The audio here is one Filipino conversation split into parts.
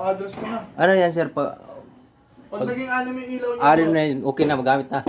Naka-address ko na. Ano yan, sir? Pag naging anim yung ilaw niyo, anim na yun, okay na, magamit na.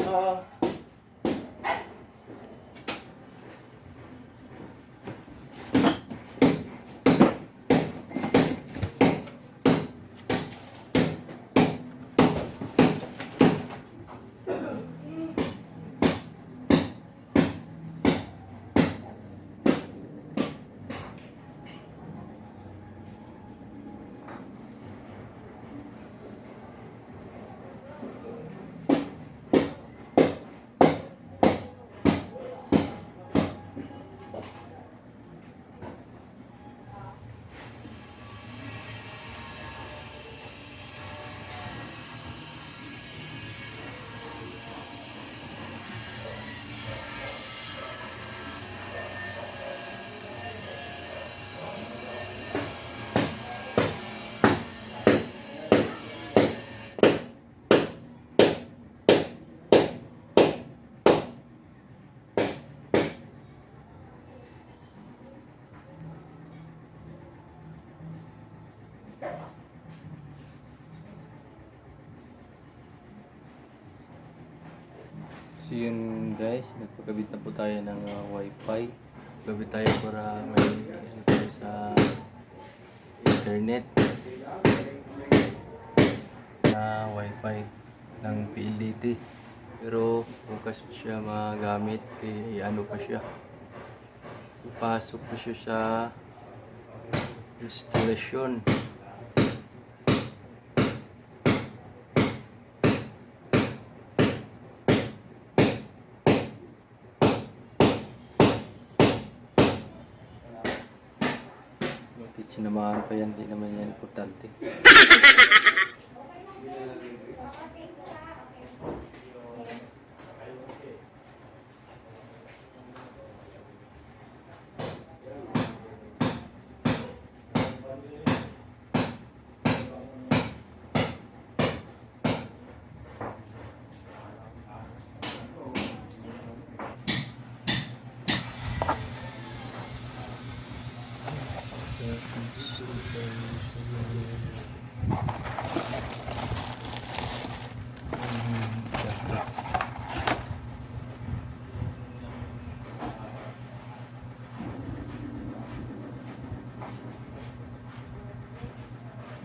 So yun guys, nagpagkabit na po tayo ng wifi. Gabit tayo para may tayo sa internet na wifi ng PLDT. Pero bukas pa siya magamit, kaya ano pa siya, ipasok pa siya sa installation. Sinamahan pa yan, hindi naman yan importante.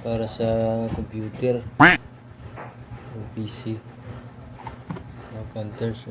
Para sa computer o PC, mga counters,